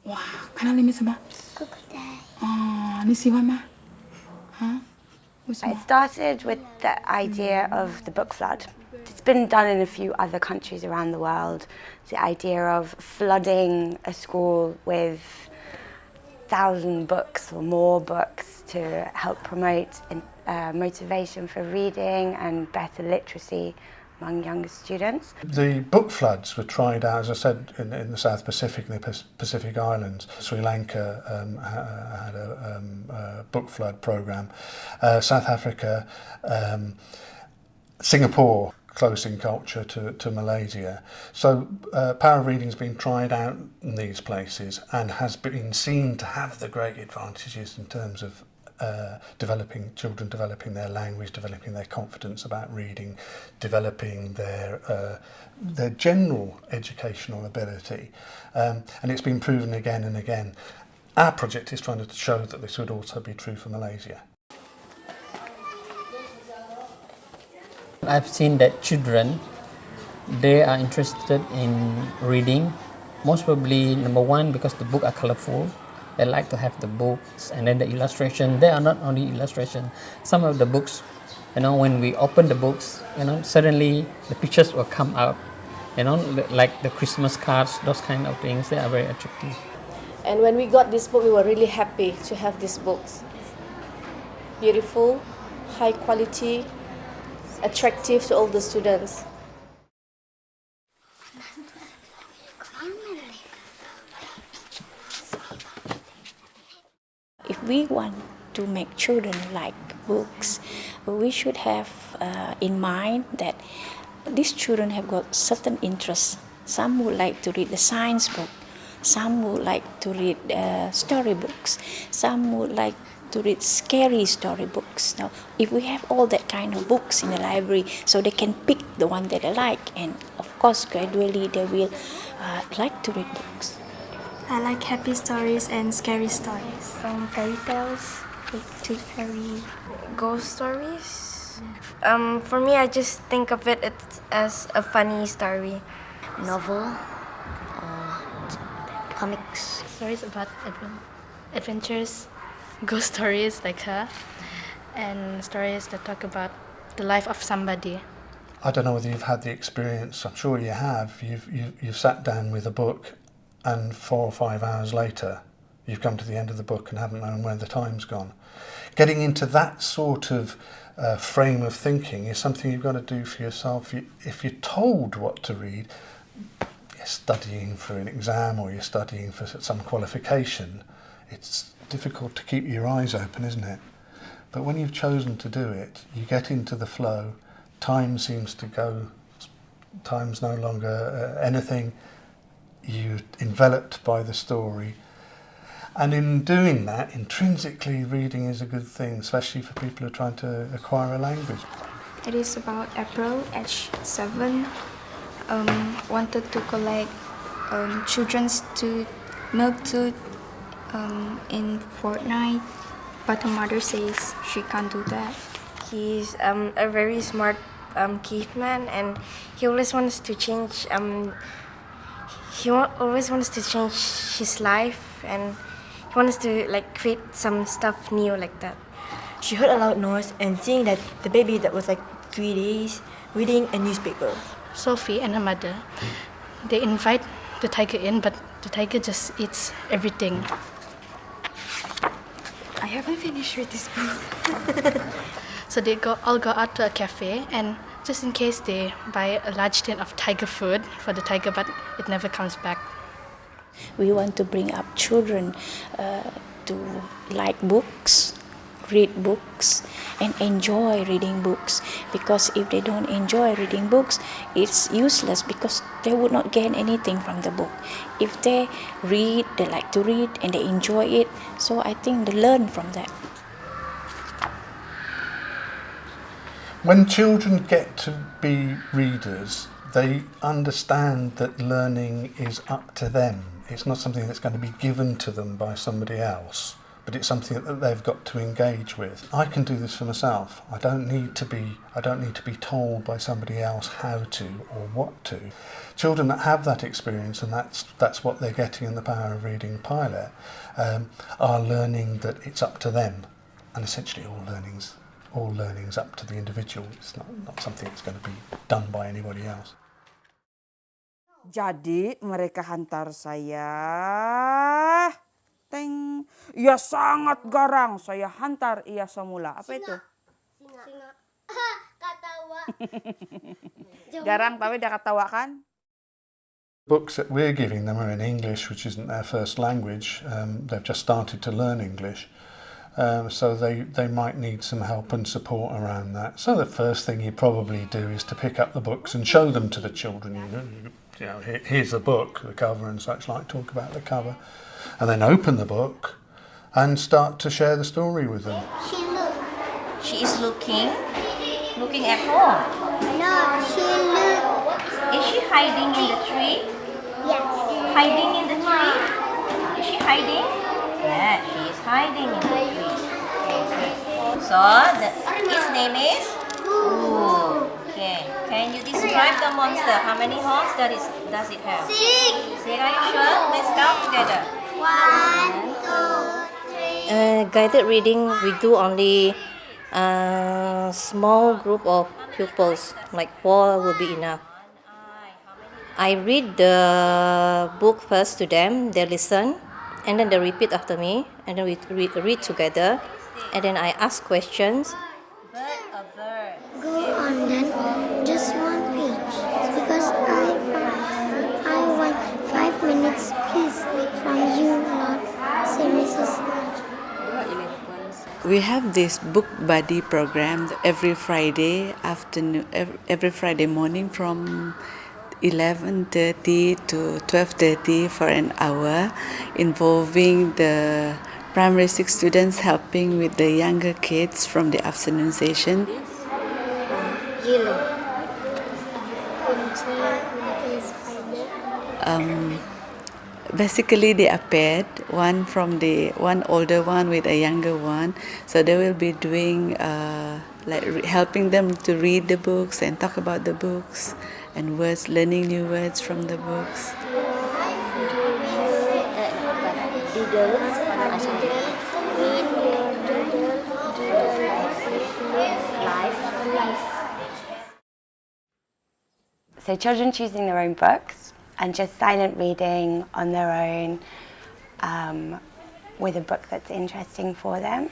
哇，看到里面什么？狗狗仔。哦，你喜欢吗？啊？为什么？ It started with the idea of the book flood. It's been done in a few other countries around the world. The idea of flooding a school with 1,000 books or more books to help promote motivation for reading and better literacy among younger students. The book floods were tried out, as I said, in the South Pacific, in the Pacific Islands. Sri Lanka had a book flood programme. South Africa, Singapore, close in culture to Malaysia. So power reading has been tried out in these places and has been seen to have the great advantages in terms of children developing their language, developing their confidence about reading, developing their general educational ability, and it's been proven again and again. Our project is trying to show that this would also be true for Malaysia. I've seen that children, they are interested in reading, most probably number one because the books are colorful. They like to have the books, and then the illustration. They are not only illustration. Some of the books, when we open the books, suddenly the pictures will come out, like the Christmas cards, those kind of things. They are very attractive. And when we got this book, we were really happy to have these books. Beautiful, high quality, attractive to all the students. If we want to make children like books, we should have in mind that these children have got certain interests. Some would like to read the science book, some would like to read storybooks, some would like to read scary storybooks. Now, if we have all that kind of books in the library, so they can pick the one that they like, and of course gradually they will like to read books. I like happy stories and scary stories. Fairy tales, tooth fairy, ghost stories. For me, I just think of it as a funny story. Novel, comics. Stories about adventures, ghost stories like her, and stories that talk about the life of somebody. I don't know whether you've had the experience, I'm sure you have, you've sat down with a book and 4 or 5 hours later you've come to the end of the book and haven't known where the time's gone. Getting into that sort of frame of thinking is something you've got to do for yourself. If you're told what to read, you're studying for an exam or you're studying for some qualification, it's difficult to keep your eyes open, isn't it? But when you've chosen to do it, you get into the flow, time seems to go, time's no longer anything, you're enveloped by the story. And in doing that, intrinsically reading is a good thing, especially for people who are trying to acquire a language. It is about April, age 7, wanted to collect children's milk tooth in fortnight, but her mother says she can't do that. He's a very smart caveman, and he always wants to change. Always wants to change his life, and he wants to create some stuff new like that. She heard a loud noise and seeing that the baby that was 3 days reading a newspaper. Sophie and her mother, they invite the tiger in, but the tiger just eats everything. I haven't finished with this book. So they all go out to a cafe, and just in case they buy a large tin of tiger food for the tiger, but it never comes back. We want to bring up children to like books, read books, and enjoy reading books. Because if they don't enjoy reading books, it's useless because they would not gain anything from the book. If they read, they like to read, and they enjoy it, so I think they learn from that. When children get to be readers, they understand that learning is up to them. It's not something that's going to be given to them by somebody else, but it's something that they've got to engage with. I can do this for myself. I don't need to be told by somebody else how to or what to. Children that have that experience, and that's what they're getting in the Power of Reading pilot, are learning that it's up to them, and essentially all learning's up to the individual. It's not something that's going to be done by anybody else. Jadi mereka hantar saya, ia sangat garang. Saya hantar ia semula. Apa itu? Singa. Katawa. Garang tapi dia ketawa kan? Books that we're giving them are in English, which isn't their first language. They've just started to learn English. So they might need some help and support around that. So the first thing you probably do is to pick up the books and show them to the children. You know, here's the book, the cover and such like, talk about the cover. And then open the book and start to share the story with them. She is looking at home. No, she look. Is she hiding in the tree? Yes. Hiding in the tree? Is she hiding? Yeah, she is hiding in the tree. So, its name is? Ooh. Okay. Can you describe the monster? How many horns does it have? 6. Say, are you sure? Let's count together. 1, 2, 3. Guided reading, we do only a small group of pupils, like 4 will be enough. I read the book first to them, they listen, and then they repeat after me, and then we read together, and then I ask questions. Go on then, just 1 page, because I want 5 minutes please from you, Lord, say Mrs. Lodge. We have this book buddy program every Friday afternoon, every Friday morning from 11:30 to 12:30 for an hour, involving the primary 6 students helping with the younger kids from the afternoon session. Yellow. Basically they are paired, one older one with a younger one, so they will be doing helping them to read the books and talk about the books and learning new words from the books. So children choosing their own books and just silent reading on their own with a book that's interesting for them.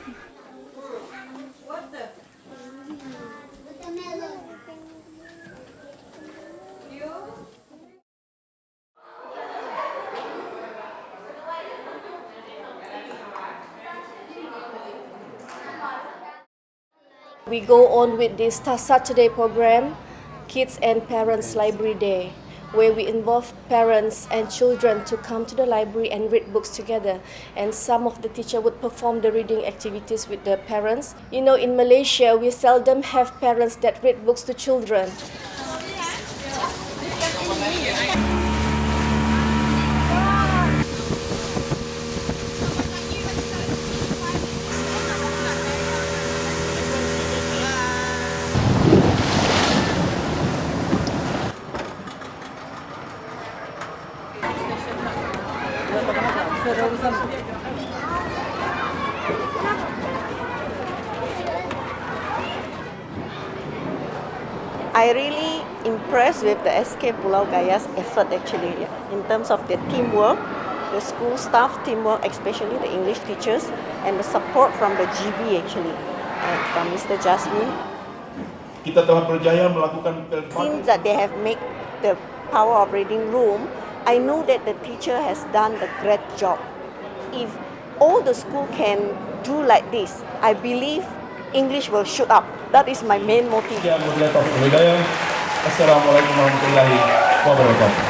We go on with this Saturday program, Kids and Parents Library Day, where we involve parents and children to come to the library and read books together. And some of the teachers would perform the reading activities with the parents. You know, in Malaysia, we seldom have parents that read books to children. I really impressed with the SK Pulau Gaya's effort actually, in terms of their teamwork, the school staff teamwork, especially the English teachers, and the support from the GB actually, from Mr. Jasmine. Kita telah berjaya melakukan Since that they have made the Power of Reading room, I know that the teacher has done a great job. If all the school can do like this, I believe English will shoot up. That is my main motive. Assalamualaikum warahmatullahi wabarakatuh.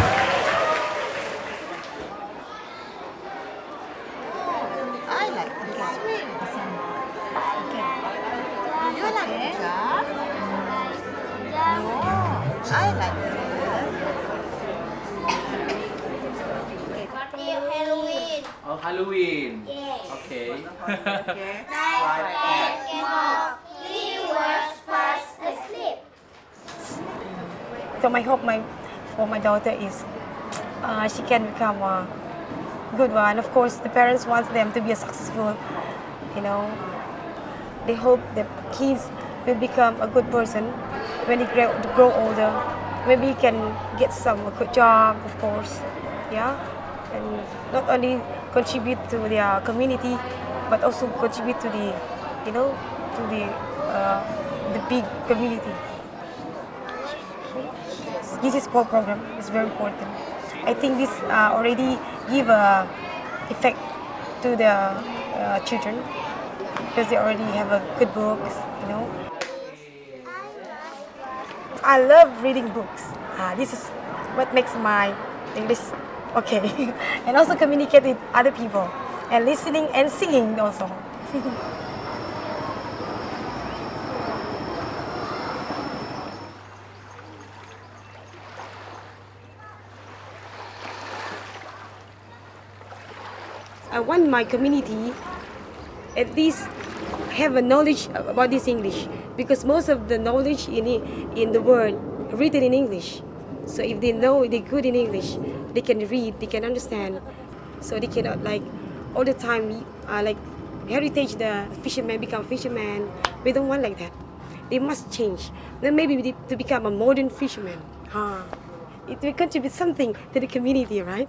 I like to swing. Okay. Do you like to jump? No. I like to Halloween. Oh, Halloween. Yes. Okay. So my hope for my daughter is she can become a good one. Of course, the parents want them to be a successful, you know. They hope the kids will become a good person when they grow older. Maybe can get some good job, of course, yeah, and not only contribute to their community, but also contribute to the, you know, to the big community. This sport program is very important. I think this already give a effect to the children because they already have a good books, you know. I love reading books. This is what makes my English okay, and also communicate with other people, and listening and singing also. I want my community at least have a knowledge about this English, because most of the knowledge in the world written in English. So if they know they're good in English, they can read, they can understand. So they cannot like all the time like heritage the fisherman become fisherman. We don't want like that. They must change. Then maybe to become a modern fisherman. It will contribute something to the community, right?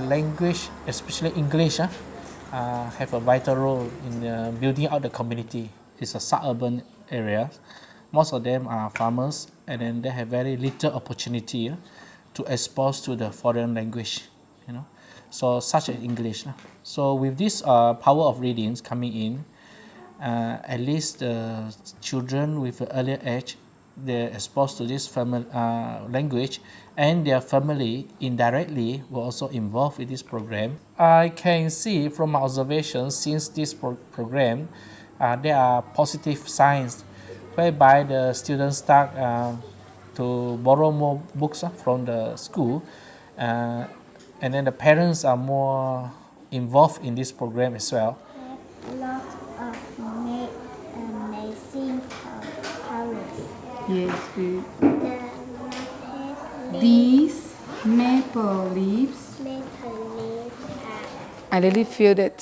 Language, especially English, have a vital role in building out the community. It's a suburban area. Most of them are farmers, and then they have very little opportunity to expose to the foreign language, you know. So such as English. So with this power of readings coming in, at least the children with an earlier age, they're exposed to this language, and their family indirectly were also involved in this program. I can see from my observations since this program, there are positive signs whereby the students start to borrow more books from the school, and then the parents are more involved in this program as well. Lot of amazing colors. Yes, good. These maple leaves. I really feel that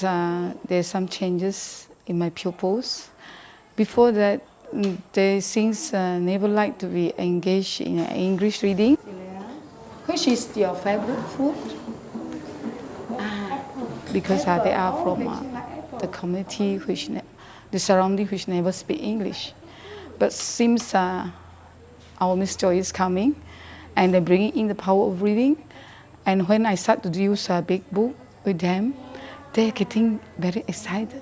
there's some changes in my pupils. Before that, they seems never like to be engaged in English reading. Which is your favorite food? Because they are from the community which the surrounding which never speak English. But since our Miss Joy is coming, and they're bringing in the power of reading, and when I start to use a big book with them, they're getting very excited.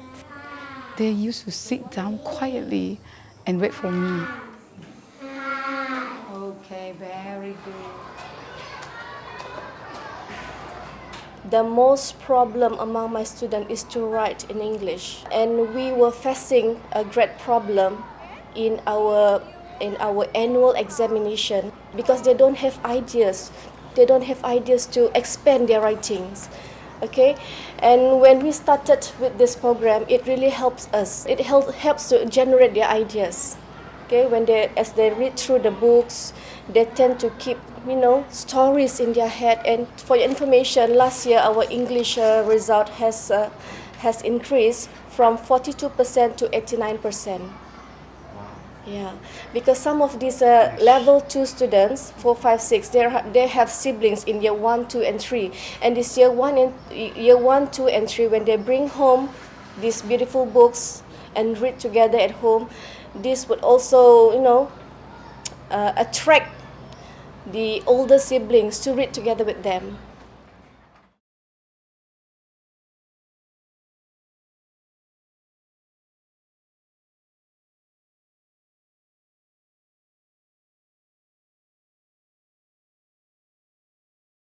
They used to sit down quietly and wait for me. Okay, very good. The most problem among my students is to write in English, and we were facing a great problem in our annual examination because they don't have ideas. They don't have ideas to expand their writings. Okay, and when we started with this program, it really helps us. It helps to generate their ideas. Okay, as they read through the books, they tend to keep stories in their head. And for your information, last year our English result has increased from 42% to 89%. Yeah, because some of these level 2 students, 4, 5, 6, they have siblings in year 1, 2, and 3. And this year 1, 2, and 3, when they bring home these beautiful books and read together at home, this would also, attract the older siblings to read together with them.